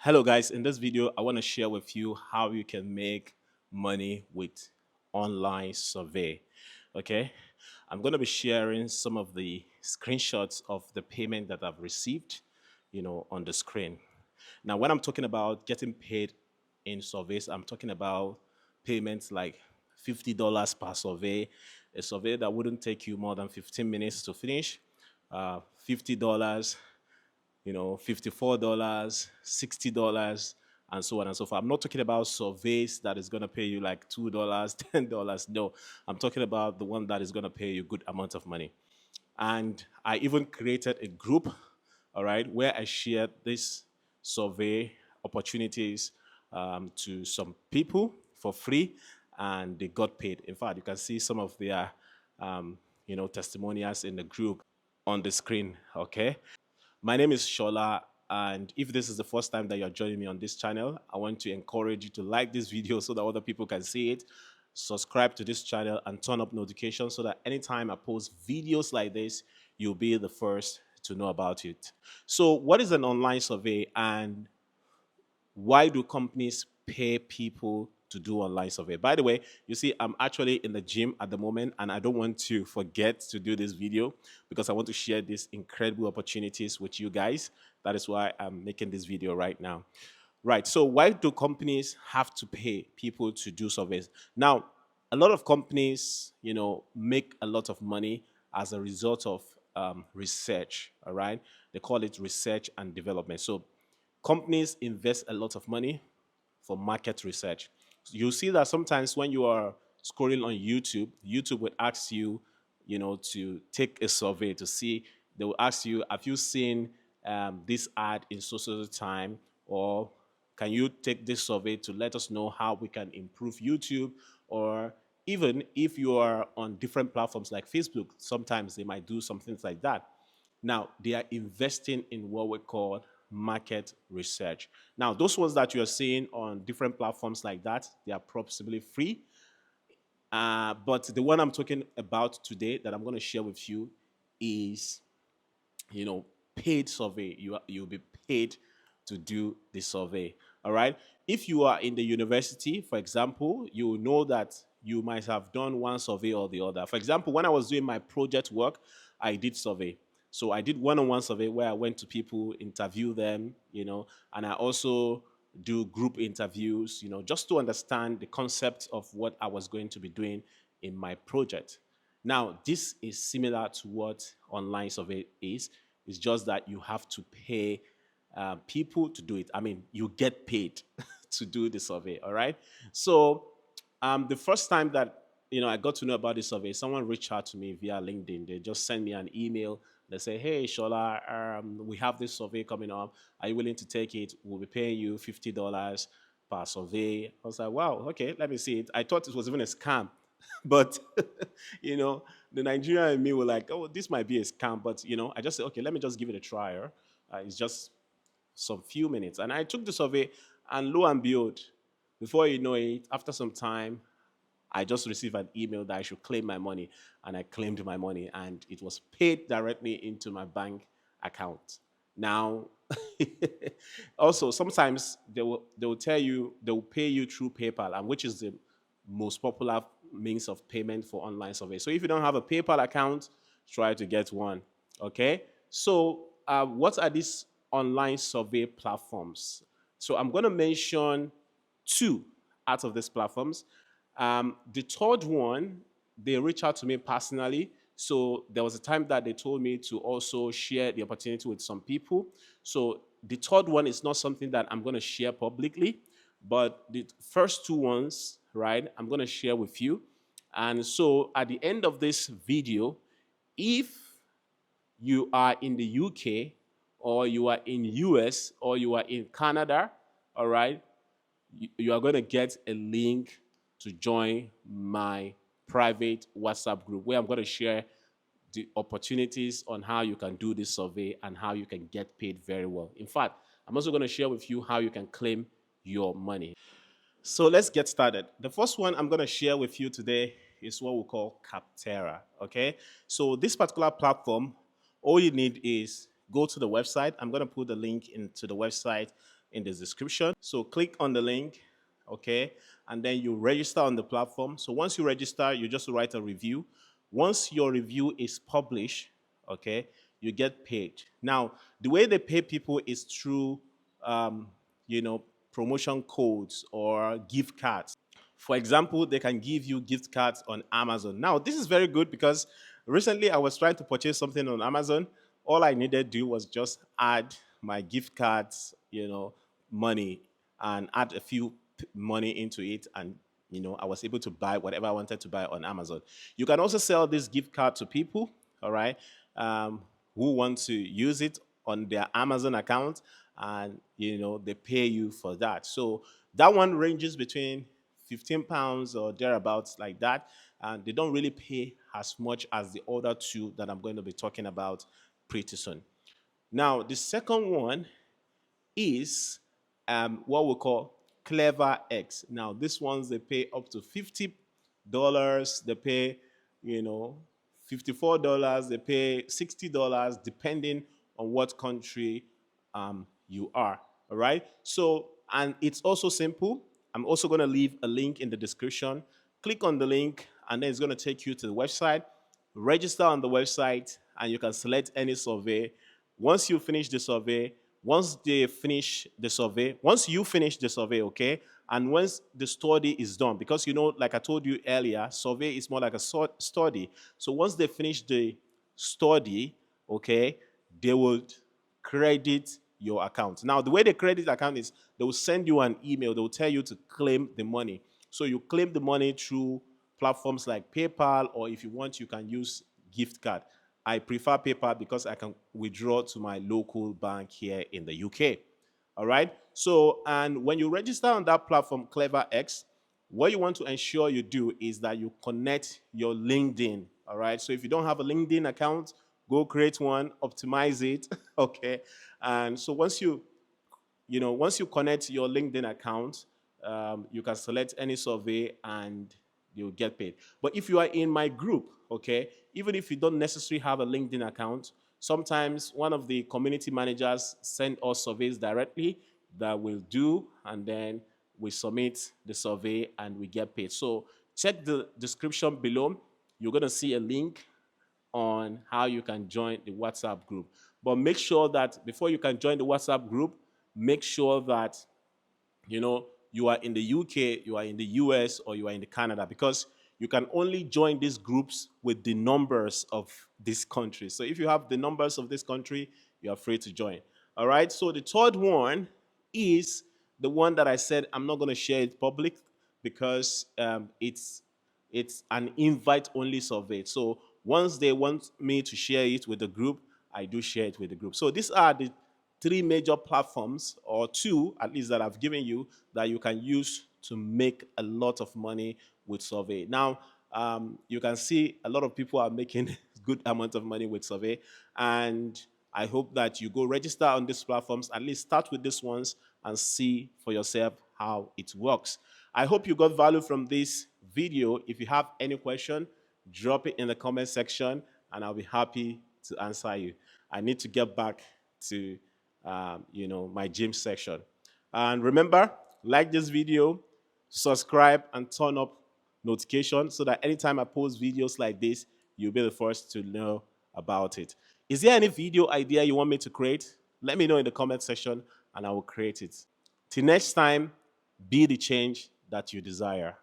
Hello guys, in this video I want to share with you how you can make money with online survey. Okay, I'm going to be sharing some of the screenshots of the payment that I've received, on the screen. Now, when I'm talking about getting paid in surveys, I'm talking about payments like $50 per survey, a survey that wouldn't take you more than 15 minutes to finish, $50, $54, $60, and so on and so forth. I'm not talking about surveys that is going to pay you like $2, $10. No, I'm talking about the one that is going to pay you a good amount of money. And I even created a group, all right, where I shared this survey opportunities to some people for free, and they got paid. In fact, you can see some of their, testimonials in the group on the screen, okay? My name is Shola, and if this is the first time that you're joining me on this channel, I want to encourage you to like this video so that other people can see it. Subscribe to this channel and turn up notifications so that anytime I post videos like this, you'll be the first to know about it. So, what is an online survey, and why do companies pay people to do online survey? By the way, you see, I'm actually in the gym at the moment, and I don't want to forget to do this video because I want to share these incredible opportunities with you guys. That is why I'm making this video right now. Right, so why do companies have to pay people to do surveys? Now, a lot of companies, make a lot of money as a result of research, all right? They call it research and development. So companies invest a lot of money for market research. You'll see that sometimes when you are scrolling on YouTube, YouTube will ask you, to take a survey to see. They will ask you, have you seen this ad in so time, or can you take this survey to let us know how we can improve YouTube? Or even if you are on different platforms like Facebook, sometimes they might do some things like that. Now, they are investing in what we call market research. Now, those ones that you're seeing on different platforms like that, they are possibly free. But the one I'm talking about today that I'm going to share with you is, paid survey. You'll be paid to do the survey. All right. If you are in the university, for example, you will know that you might have done one survey or the other. For example, when I was doing my project work, I did survey. So I did one-on-one survey where I went to people, interview them, and I also do group interviews, just to understand the concept of what I was going to be doing in my project. Now, this is similar to what online survey is. It's just that you have to pay people to do it. I mean, you get paid to do the survey, all right? So the first time that I got to know about this survey, someone reached out to me via LinkedIn. They just sent me an email. They say, "Hey, Shola, we have this survey coming up. Are you willing to take it? We'll be paying you $50 per survey." I was like, "Wow, okay, let me see it." I thought it was even a scam, but the Nigerian and me were like, "Oh, this might be a scam," but I just said, "Okay, let me just give it a try." It's just some few minutes, and I took the survey, and lo and behold, before you know it, after some time, I just received an email that I should claim my money, and I claimed my money, and it was paid directly into my bank account. Now, also sometimes they will tell you they will pay you through PayPal, and which is the most popular means of payment for online survey. So if you don't have a PayPal account, try to get one. Okay. So what are these online survey platforms? So I'm going to mention two out of these platforms. The third one, they reached out to me personally. So there was a time that they told me to also share the opportunity with some people. So the third one is not something that I'm going to share publicly, but the first two ones, right, I'm going to share with you. And so at the end of this video, if you are in the UK, or you are in US, or you are in Canada, all right, you are going to get a link to join my private WhatsApp group where I'm going to share the opportunities on how you can do this survey and how you can get paid very well. In fact, I'm also going to share with you how you can claim your money. So let's get started. The first one I'm going to share with you today is what we call Capterra, okay? So this particular platform, all you need is go to the website. I'm going to put the link into the website in the description. So click on the link, okay, and then you register on the platform. So once you register, you just write a review. Once your review is published, okay, you get paid. Now, the way they pay people is through, you know, promotion codes or gift cards. For example, they can give you gift cards on Amazon. Now, this is very good because recently I was trying to purchase something on Amazon. All I needed to do was just add my gift cards, money, and add a few money into it, and I was able to buy whatever I wanted to buy on Amazon. You can also sell this gift card to people, all right, who want to use it on their Amazon account, and they pay you for that. So that one ranges between £15 or thereabouts, like that, and they don't really pay as much as the other two that I'm going to be talking about pretty soon. Now, the second one is what we call CleverX. Now, these ones, they pay up to $50. They pay, $54. They pay $60, depending on what country you are. All right. So, and it's also simple. I'm also going to leave a link in the description. Click on the link, and then it's going to take you to the website. Register on the website, and you can select any survey. Once you finish the survey, once you finish the survey, okay, and once the study is done, because like I told you earlier, survey is more like a study. So once they finish the study, okay, they will credit your account. Now, the way they credit account is they will send you an email. They will tell you to claim the money. So you claim the money through platforms like PayPal, or if you want, you can use gift card. I prefer PayPal because I can withdraw to my local bank here in the UK. All right. So, and when you register on that platform, CleverX, what you want to ensure you do is that you connect your LinkedIn. All right. So if you don't have a LinkedIn account, go create one, optimize it. Okay. And so once you connect your LinkedIn account, you can select any survey and you'll get paid. But if you are in my group, okay, even if you don't necessarily have a LinkedIn account, sometimes one of the community managers send us surveys directly that we'll do, and then we submit the survey and we get paid. So check the description below. You're going to see a link on how you can join the WhatsApp group. But make sure that before you can join the WhatsApp group, make sure that you are in the UK, you are in the US, or you are in the Canada, because you can only join these groups with the numbers of this country. So if you have the numbers of this country, you are free to join. All right. So the third one is the one that I said I'm not going to share it public because it's an invite-only survey. So once they want me to share it with the group, I do share it with the group. So these are the three major platforms, or two at least, that I've given you that you can use to make a lot of money with survey. Now, you can see a lot of people are making good amount of money with survey, and I hope that you go register on these platforms. At least start with these ones and see for yourself how it works. I hope you got value from this video. If you have any question, drop it in the comment section and I'll be happy to answer you. I need to get back to my gym section. And remember, like this video, subscribe, and turn up notifications so that anytime I post videos like this, you'll be the first to know about it. Is there any video idea you want me to create? Let me know in the comment section and I will create it. Till next time, be the change that you desire.